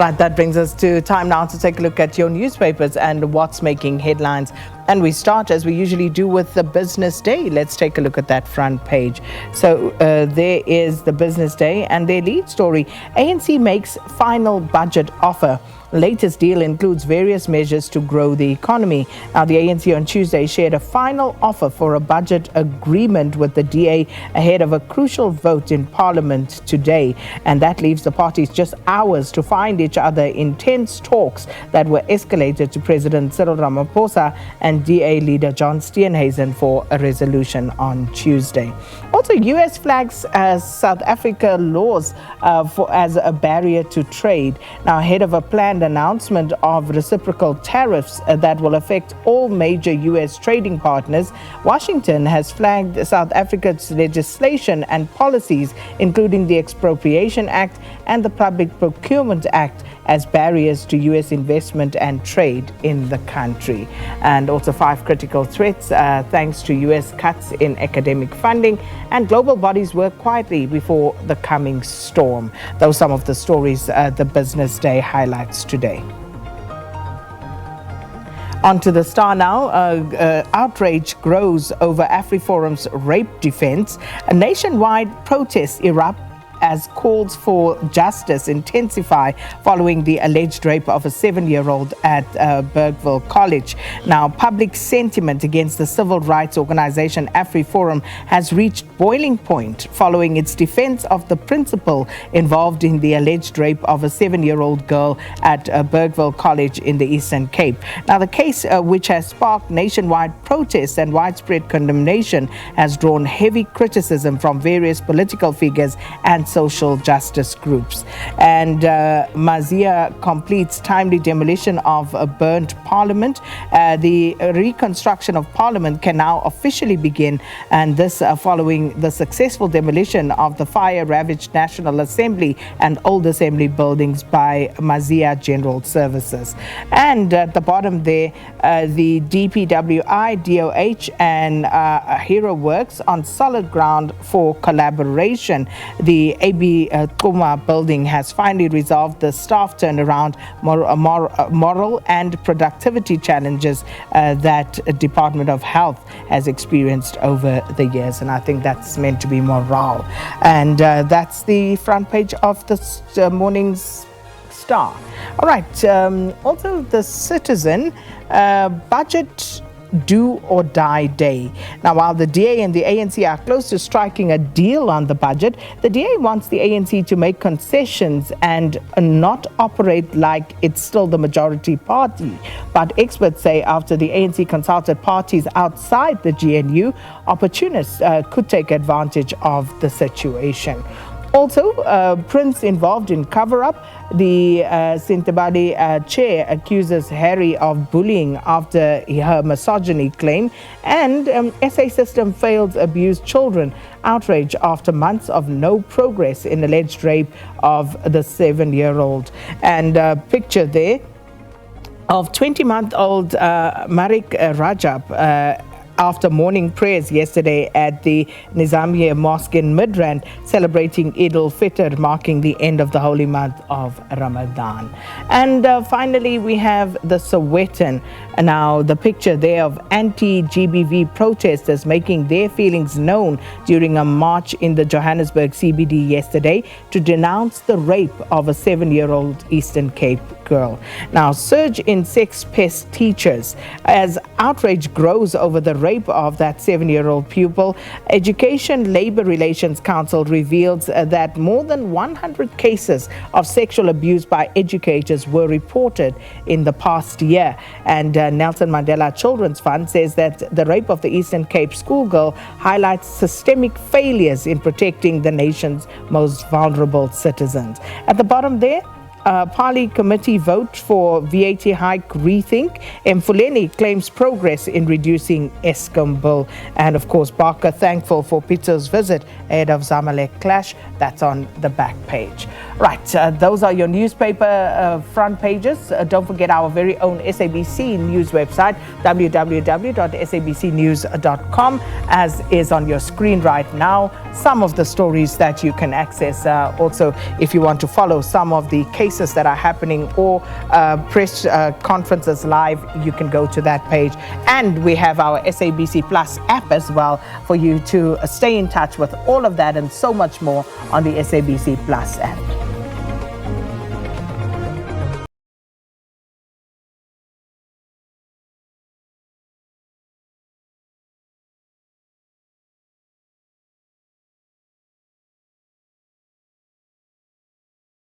Right, that brings us to time now to take a look at your newspapers and what's making headlines. And we start, as we usually do, with the Business Day. Let's take a look at that front page. So there is the Business Day and their lead story. ANC makes final budget offer. Latest deal includes various measures to grow the economy. Now, the ANC on Tuesday shared a final offer for a budget agreement with the DA ahead of a crucial vote in Parliament today. And that leaves the parties just hours to find each other in tense talks that were escalated to President Cyril Ramaphosa and DA leader John Steenhuisen for a resolution on Tuesday. Also, US flags South Africa laws as a barrier to trade. Now, ahead of a planned announcement of reciprocal tariffs that will affect all major U.S. trading partners, Washington has flagged South Africa's legislation and policies, including the Expropriation Act and the Public Procurement Act, as barriers to U.S. investment and trade in the country. And also 5 critical threats thanks to U.S. cuts in academic funding, and global bodies work quietly before the coming storm. Those are some of the stories the Business Day highlights today. On to the Star now. Outrage grows over AfriForum's rape defense. A nationwide protest erupts as calls for justice intensify following the alleged rape of a 7-year-old at Bergville College. Now, public sentiment against the civil rights organization AfriForum has reached boiling point following its defense of the principal involved in the alleged rape of a 7-year-old girl at Bergville College in the Eastern Cape. Now, the case, which has sparked nationwide protests and widespread condemnation, has drawn heavy criticism from various political figures and social justice groups. And Mazia completes timely demolition of a burnt parliament. The reconstruction of parliament can now officially begin, and this following the successful demolition of the fire-ravaged National Assembly and Old Assembly buildings by Mazia General Services. And at the bottom there, the DPWI, DOH and Hero Works on solid ground for collaboration. The AB Kuma building has finally resolved the staff turnaround, moral and productivity challenges that Department of Health has experienced over the years. And I think that's meant to be morale. And that's the front page of the morning's Star. All right. Also, the Citizen budget do or die day. Now, while the DA and the ANC are close to striking a deal on the budget, the DA wants the ANC to make concessions and not operate like it's still the majority party. But experts say after the ANC consulted parties outside the GNU, opportunists could take advantage of the situation. Also, Prince involved in cover-up. The Sintebali chair accuses Harry of bullying after her misogyny claim. And SA system fails abused children. Outrage after months of no progress in alleged rape of the 7-year-old. And picture there of 20-month-old Marik Rajab after morning prayers yesterday at the Nizamiya Mosque in Midrand, celebrating Eid al-Fitr, marking the end of the holy month of Ramadan. And finally, we have the Sowetan. Now, the picture there of anti-GBV protesters making their feelings known during a march in the Johannesburg CBD yesterday to denounce the rape of a 7-year-old Eastern Cape girl. Now, surge in sex pest teachers as outrage grows over the rape of that 7-year-old pupil. Education Labor Relations Council reveals that more than 100 cases of sexual abuse by educators were reported in the past year. And Nelson Mandela Children's Fund says that the rape of the Eastern Cape schoolgirl highlights systemic failures in protecting the nation's most vulnerable citizens. At the bottom there, Party committee vote for VAT hike rethink. Mfuleni claims progress in reducing Eskom bill. And of course, Barker thankful for Pitso's visit ahead of Zamalek clash. That's on the back page. Right, those are your newspaper front pages. Don't forget our very own SABC News website, www.sabcnews.com, as is on your screen right now. Some of the stories that you can access. Also, if you want to follow some of the cases cases that are happening or press conferences live, you can go to that page. And we have our SABC Plus app as well for you to stay in touch with all of that and so much more on the SABC Plus app.